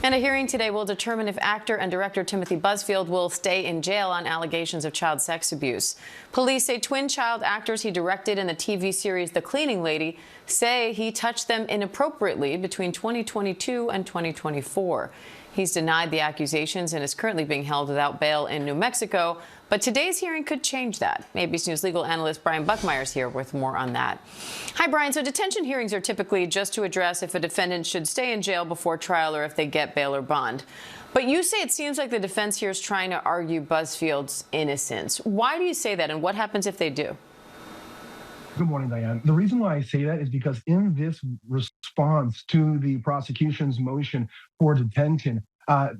And a hearing today will determine if actor and director Timothy Busfield will stay in jail on allegations of child sex abuse. Police say twin child actors he directed in the TV series The Cleaning Lady say he touched them inappropriately between 2022 and 2024. He's denied the accusations and is currently being held without bail in New Mexico. But today's hearing could change that. ABC News legal analyst Brian Buckmire is here with more on that. Hi, Brian. So detention hearings are typically just to address if a defendant should stay in jail before trial or if they get bail or bond. But you say it seems like the defense here is trying to argue Busfield's innocence. Why do you say that, and what happens if they do? Good morning, Diane. The reason why I say that is because in this response to the prosecution's motion for detention,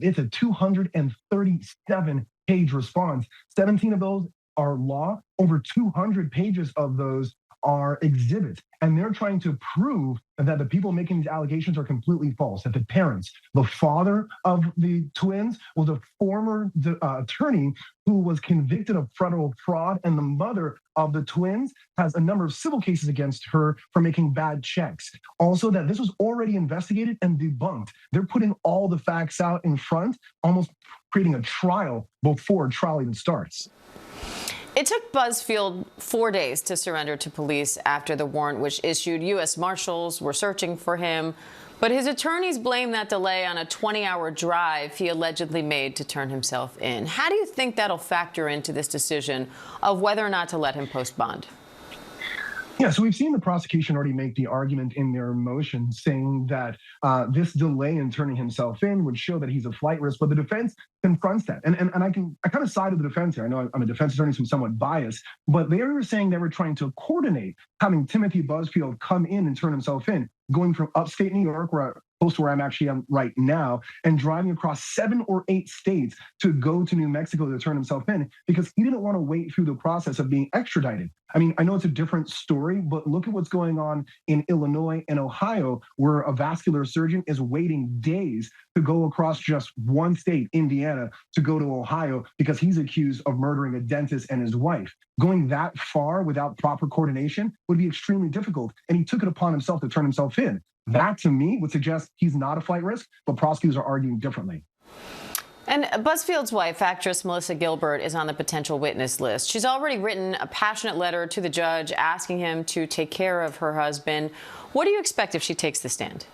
it's a 237-page response. 17 of those are law. Over 200 pages of those are exhibits. And they're trying to prove that the people making these allegations are completely false, that the parents, the father of the twins was a former attorney who was convicted of federal fraud, and the mother of the twins has a number of civil cases against her for making bad checks. Also, that this was already investigated and debunked. They're putting all the facts out in front, almost creating a trial before trial even starts. It took Busfield 4 days to surrender to police after the warrant was issued. U.S. Marshals were searching for him, but his attorneys blame that delay on a 20-hour drive he allegedly made to turn himself in. How do you think that'll factor into this decision of whether or not to let him post bond? Yeah, so we've seen the prosecution already make the argument in their motion saying that this delay in turning himself in would show that he's a flight risk, but the defense confronts that. And I kind of side with the defense here. I know I'm a defense attorney, so I'm somewhat biased, but they were saying they were trying to coordinate having Timothy Busfield come in and turn himself in, going from upstate New York, close to where I'm actually right now, and driving across 7 or 8 states to go to New Mexico to turn himself in because he didn't want to wait through the process of being extradited. I mean, I know it's a different story, but look at what's going on in Illinois and Ohio, where a vascular surgeon is waiting days to go across just one state, Indiana, to go to Ohio because he's accused of murdering a dentist and his wife. Going that far without proper coordination would be extremely difficult, and he took it upon himself to turn himself in. That, to me, would suggest he's not a flight risk, but prosecutors are arguing differently. And Busfield's wife, actress Melissa Gilbert, is on the potential witness list. She's already written a passionate letter to the judge asking him to take care of her husband. What do you expect if she takes the stand?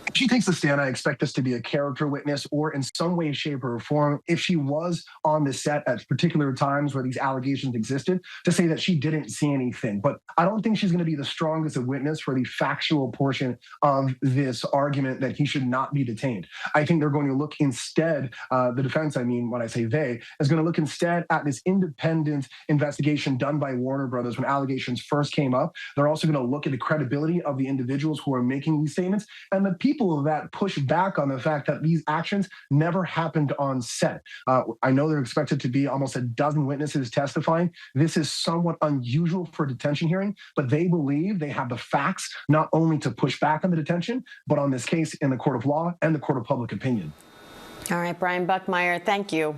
If she takes the stand, I expect this to be a character witness or in some way, shape, or form, if she was on the set at particular times where these allegations existed, to say that she didn't see anything. But I don't think she's going to be the strongest of witness for the factual portion of this argument that he should not be detained. I think they're going to look instead, the defense, I mean, when I say they, is going to look instead at this independent investigation done by Warner Brothers when allegations first came up. They're also going to look at the credibility of the individuals who are making these statements and the people that push back on the fact that these actions never happened on set. I know they're expected to be almost a dozen witnesses testifying. This is somewhat unusual for a detention hearing, but they believe they have the facts not only to push back on the detention, but on this case in the court of law and the court of public opinion. All right, Brian Buckmire, thank you.